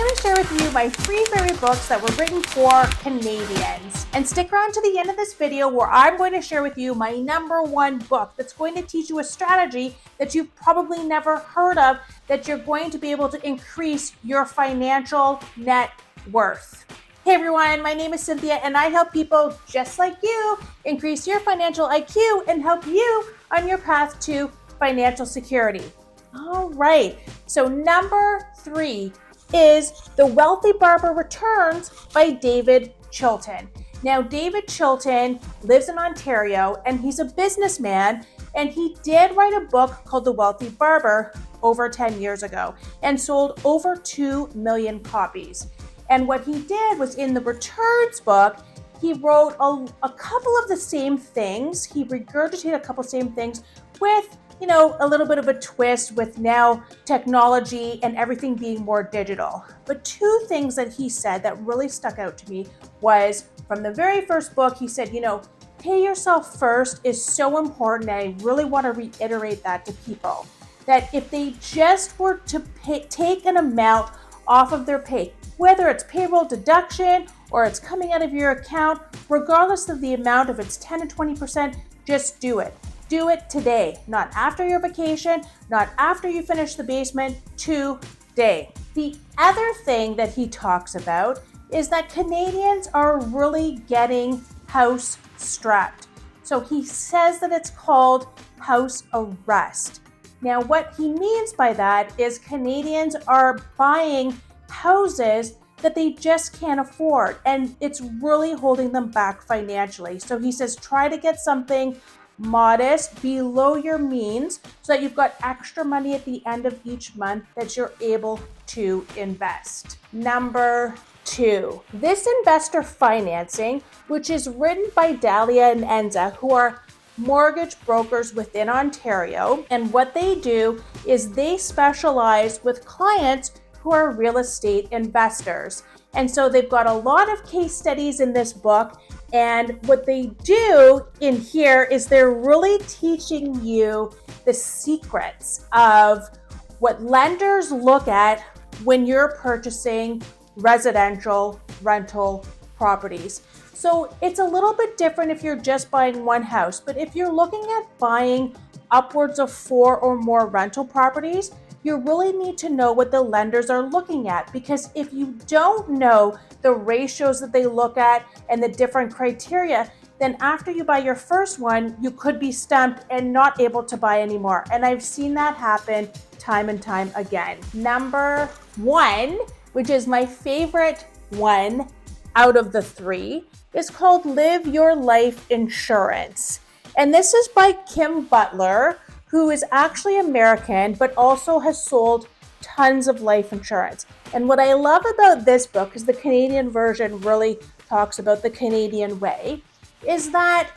going to share with you my 3 favorite books that were written for Canadians. And stick around to the end of this video where I'm going to share with you my #1 book that's going to teach you a strategy that you've probably never heard of, that you're going to be able to increase your financial net worth. Hey everyone, my name is Cynthia and I help people just like you increase your financial IQ and help you on your path to financial security. All right, so number 3 is The Wealthy Barber Returns by David Chilton. Now, David Chilton lives in Ontario and he's a businessman, and he did write a book called The Wealthy Barber over 10 years ago and sold over 2 million copies. And what he did was, in the Returns book, he wrote a couple of the same things. He regurgitated a couple of same things with, a little bit of a twist with now technology and everything being more digital. But 2 things that he said that really stuck out to me was, from the very first book, he said, pay yourself first is so important. And I really want to reiterate that to people, that if they just were to take an amount off of their pay, whether it's payroll deduction or it's coming out of your account, regardless of the amount, if it's 10 to 20%, just do it. Do it today, not after your vacation, not after you finish the basement, today. The other thing that he talks about is that Canadians are really getting house strapped. So he says that it's called house arrest. Now, what he means by that is Canadians are buying houses that they just can't afford, and it's really holding them back financially. So he says, try to get something modest, below your means, so that you've got extra money at the end of each month that you're able to invest. Number 2, This Investor Financing, which is written by Dalia and Enza, who are mortgage brokers within Ontario. And what they do is they specialize with clients who are real estate investors. And so they've got a lot of case studies in this book. And what they do in here is they're really teaching you the secrets of what lenders look at when you're purchasing residential rental properties. So it's a little bit different if you're just buying one house, but if you're looking at buying upwards of 4 or more rental properties, you really need to know what the lenders are looking at, because if you don't know the ratios that they look at and the different criteria, then after you buy your first one, you could be stumped and not able to buy anymore. And I've seen that happen time and time again. Number 1, which is my favorite one out of the 3, is called Live Your Life Insurance. And this is by Kim Butler, who is actually American, but also has sold tons of life insurance. And what I love about this book, is the Canadian version really talks about the Canadian way, is that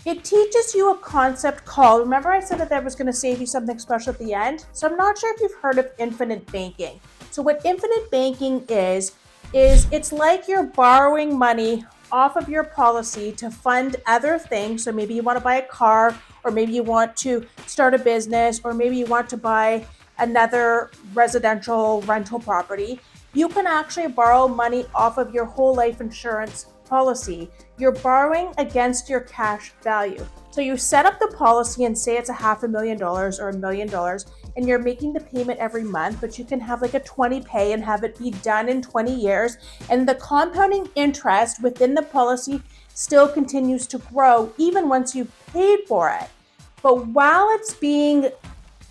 it teaches you a concept called, remember I said that I was going to save you something special at the end? So I'm not sure if you've heard of infinite banking. So what infinite banking is it's like you're borrowing money off of your policy to fund other things. So maybe you want to buy a car, or maybe you want to start a business, or maybe you want to buy another residential rental property. You can actually borrow money off of your whole life insurance policy. You're borrowing against your cash value. So you set up the policy and say it's $500,000 or $1 million, and you're making the payment every month, but you can have like a 20 pay and have it be done in 20 years. And the compounding interest within the policy still continues to grow even once you've paid for it. But while it's being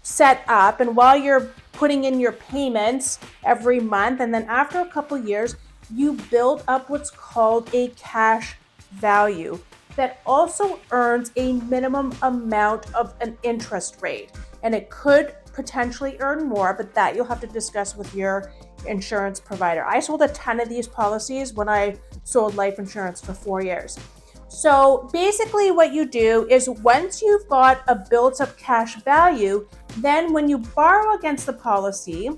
set up and while you're putting in your payments every month, and then after a couple years, you build up what's called a cash value that also earns a minimum amount of an interest rate. And it could potentially earn more, but that you'll have to discuss with your insurance provider. I sold a ton of these policies when I sold life insurance for 4 years. So basically what you do is, once you've got a built up cash value, then when you borrow against the policy,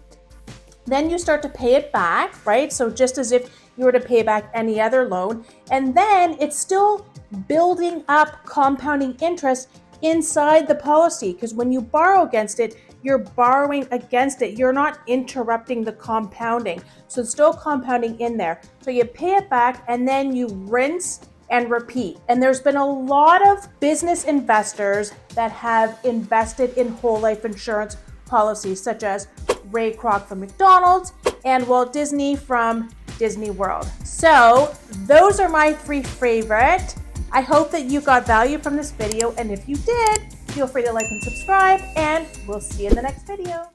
then you start to pay it back, right? So just as if you were to pay back any other loan, and then it's still building up compounding interest inside the policy, because when you borrow against it, you're borrowing against it. You're not interrupting the compounding. So it's still compounding in there. So you pay it back and then you rinse and repeat. And there's been a lot of business investors that have invested in whole life insurance policies, such as Ray Kroc from McDonald's and Walt Disney from Disney World. So those are my 3 favorite. I hope that you got value from this video, and if you did, feel free to like and subscribe, and we'll see you in the next video.